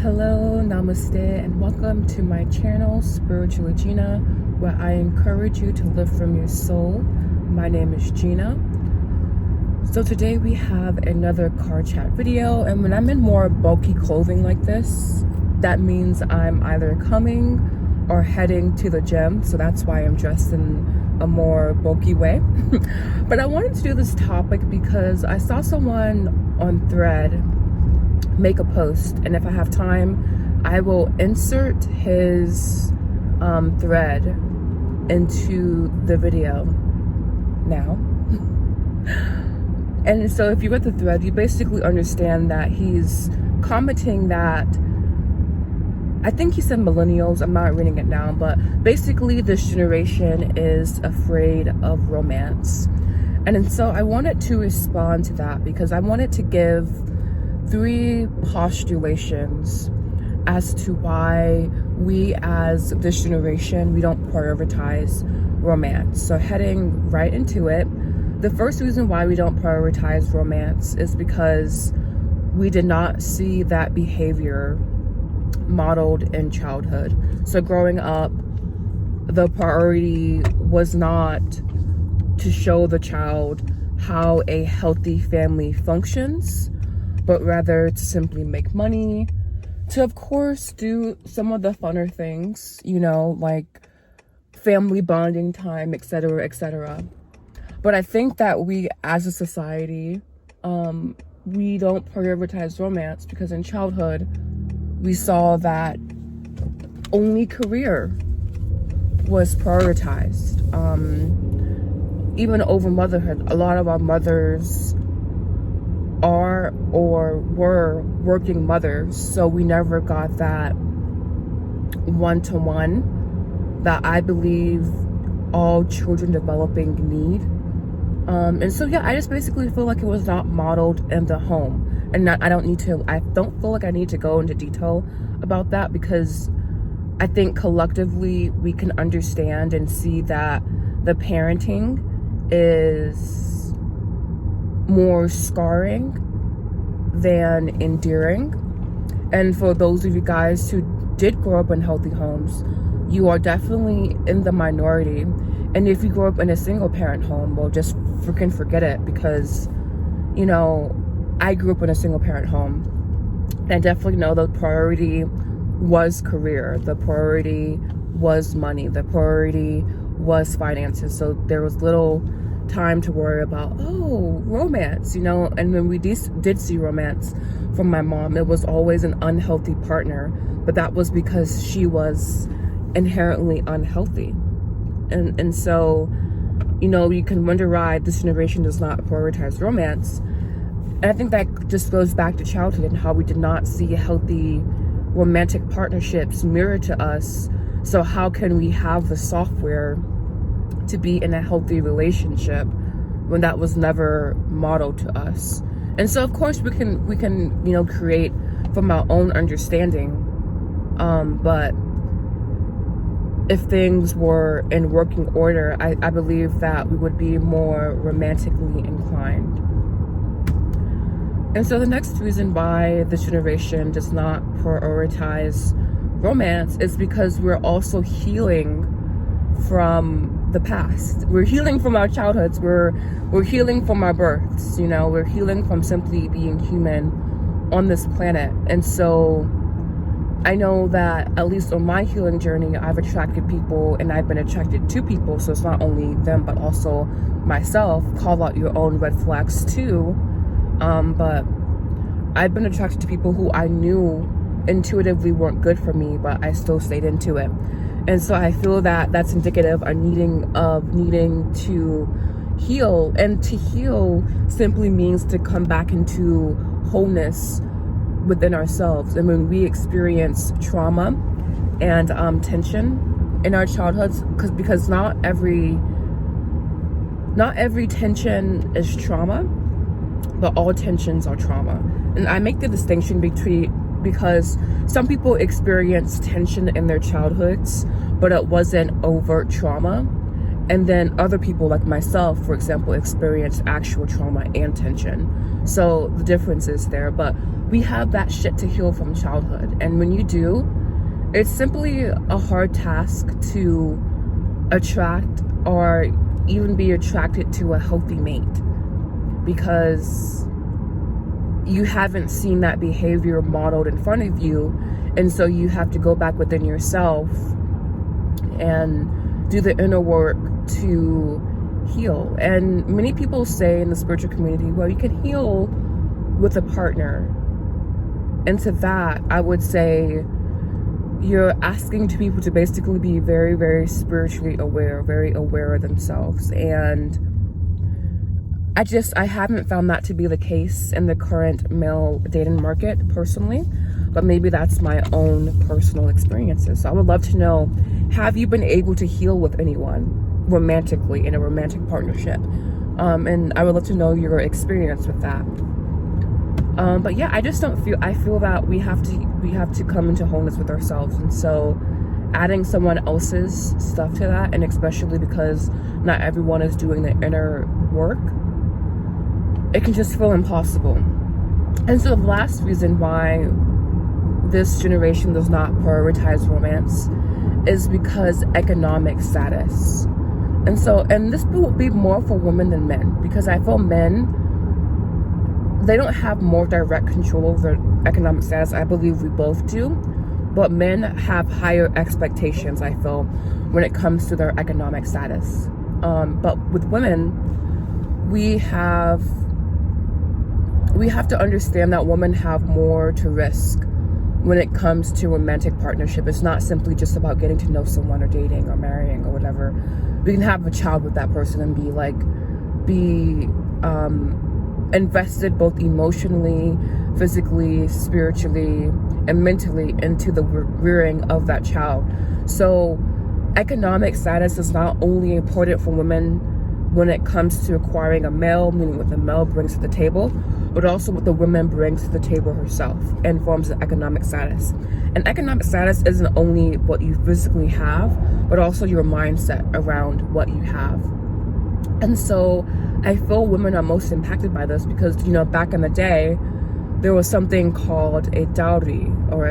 Hello, Namaste, and welcome to my channel, Spiritual Gina, where I encourage you to live from your soul. My name is Gina. So today we have another car chat video, and when I'm in more bulky clothing like this, that means I'm either coming or heading to the gym, so that's why I'm dressed in a more bulky way. But I wanted to do this topic because I saw someone on Thread make a post, and if I have time I will insert his thread into the video now. And so if you read the thread, you basically understand that he's commenting that, I think he said millennials, I'm not reading it down, but basically this generation is afraid of romance. And so I wanted to respond to that because I wanted to give 3 postulations as to why we as this generation, we don't prioritize romance. So heading right into it, the first reason why we don't prioritize romance is because we did not see that behavior modeled in childhood. So growing up, the priority was not to show the child how a healthy family functions, but rather to simply make money, to of course do some of the funner things, you know, like family bonding time, etc., etc. But I think that we as a society, we don't prioritize romance because in childhood, we saw that only career was prioritized. Even over motherhood, a lot of our mothers are or were working mothers, so we never got that one-to-one that I believe all children developing need. And so yeah, I just basically feel like it was not modeled in the home, and I don't feel like I need to go into detail about that because I think collectively we can understand and see that the parenting is more scarring than endearing. And for those of you guys who did grow up in healthy homes, you are definitely in the minority. And if you grew up in a single parent home, well, just freaking forget it, because, you know, I grew up in a single parent home, and I definitely know the priority was career, the priority was money, the priority was finances. So there was little time to worry about, oh, romance, you know. And when we did see romance from my mom, it was always an unhealthy partner, but that was because she was inherently unhealthy. And so, you know, you can wonder why this generation does not prioritize romance. And I think that just goes back to childhood and how we did not see healthy romantic partnerships mirrored to us. So how can we have the software to be in a healthy relationship when that was never modeled to us? And so of course we can you know, create from our own understanding, but if things were in working order, I believe that we would be more romantically inclined. And so the next reason why this generation does not prioritize romance is because we're also healing from the past. We're healing from our childhoods. We're healing from our births, you know. We're healing from simply being human on this planet. And so I know that at least on my healing journey, I've attracted people and I've been attracted to people. So it's not only them, but also myself. Call out your own red flags too. But I've been attracted to people who I knew intuitively weren't good for me, but I still stayed into it. And so I feel that that's indicative of needing to heal. And to heal simply means to come back into wholeness within ourselves. And when we experience trauma and tension in our childhoods, because not every tension is trauma, but all tensions are trauma. And I make the distinction because some people experience tension in their childhoods, but it wasn't overt trauma. And then other people like myself, for example, experienced actual trauma and tension. So the difference is there. But we have that shit to heal from childhood. And when you do, it's simply a hard task to attract or even be attracted to a healthy mate, because you haven't seen that behavior modeled in front of you. And so you have to go back within yourself and do the inner work to heal. And many people say in the spiritual community, well, you can heal with a partner. And to that, I would say you're asking to people to basically be very, very spiritually aware, very aware of themselves. And I haven't found that to be the case in the current male dating market personally, but maybe that's my own personal experiences. So I would love to know, have you been able to heal with anyone romantically in a romantic partnership? And I would love to know your experience with that. But yeah, I feel that we have to come into wholeness with ourselves. And so adding someone else's stuff to that, and especially because not everyone is doing the inner work, it can just feel impossible. And so the last reason why this generation does not prioritize romance is because economic status. And this will be more for women than men, because I feel men, they don't have more direct control over their economic status. I believe we both do, but men have higher expectations, I feel, when it comes to their economic status. But with women, we have to understand that women have more to risk when it comes to romantic partnership. It's not simply just about getting to know someone or dating or marrying or whatever. We can have a child with that person and be invested both emotionally, physically, spiritually, and mentally into the rearing of that child. So economic status is not only important for women when it comes to acquiring a male, meaning what the male brings to the table, but also what the woman brings to the table herself in forms of economic status. And economic status isn't only what you physically have, but also your mindset around what you have. And so I feel women are most impacted by this because, back in the day, there was something called a dowry or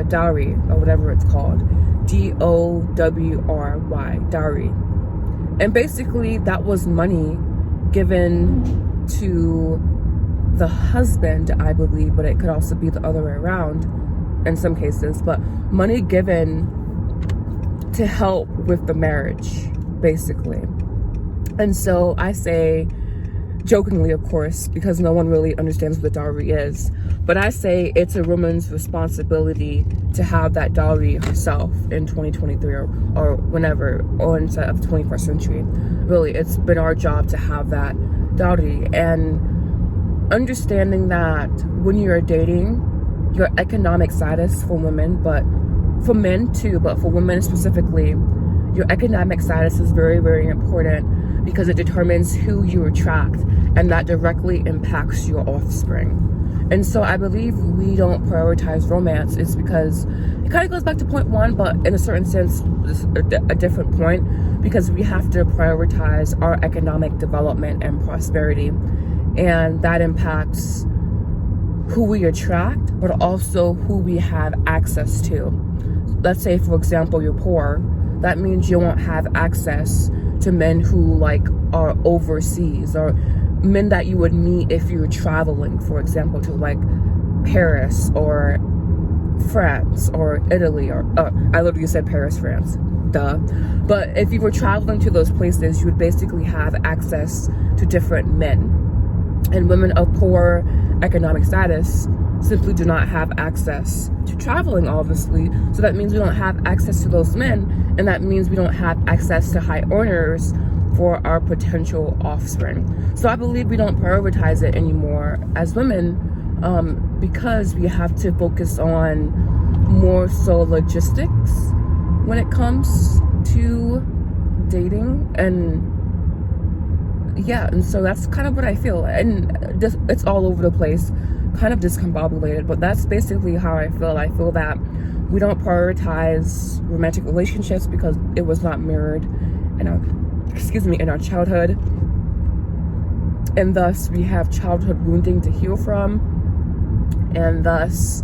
whatever it's called, DOWRY, dowry. And basically that was money given to the husband, I believe, but it could also be the other way around in some cases, but money given to help with the marriage, basically. And so I say, jokingly, of course, because no one really understands what a dowry is, but I say it's a woman's responsibility to have that dowry herself in 2023 or whenever, or instead of the 21st century. Really, it's been our job to have that dowry. And understanding that when you're dating, your economic status for women, but for men too, but for women specifically, your economic status is very, very important because it determines who you attract, and that directly impacts your offspring. And so I believe we don't prioritize romance is because it kind of goes back to point one, but in a certain sense, a different point, because we have to prioritize our economic development and prosperity. And that impacts who we attract, but also who we have access to. Let's say, for example, you're poor. That means you won't have access to men who are overseas, or men that you would meet if you were traveling, for example, to Paris or France or Italy, or I literally said Paris, France, duh. But if you were traveling to those places, you would basically have access to different men. And women of poor economic status simply do not have access to traveling, obviously. So that means we don't have access to those men, and that means we don't have access to high earners for our potential offspring. So I believe we don't prioritize it anymore as women, because we have to focus on more so logistics when it comes to dating. And yeah, and so that's kind of what I feel. And it's all over the place, kind of discombobulated, but that's basically how I feel. I feel that we don't prioritize romantic relationships because it was not mirrored in our childhood, and thus we have childhood wounding to heal from. And thus,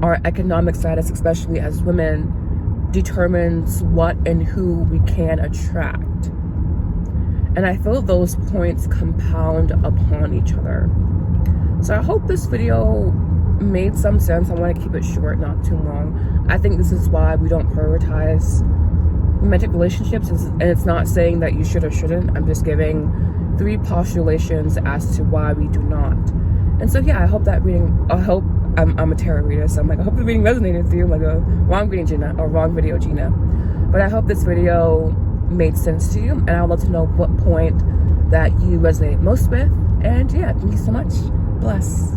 our economic status, especially as women, determines what and who we can attract. And I feel those points compound upon each other. So I hope this video made some sense. I want to keep it short, not too long. I think this is why we don't prioritize romantic relationships, and it's not saying that you should or shouldn't. I'm just giving 3 postulations as to why we do not. And so yeah, I hope that reading, I'm a tarot reader, so I'm like, I hope the reading resonated with you. I'm like, wrong reading, Gina, or wrong video, Gina. But I hope this video made sense to you, and I'd love to know what point that you resonate most with. And yeah, thank you so much. Bless.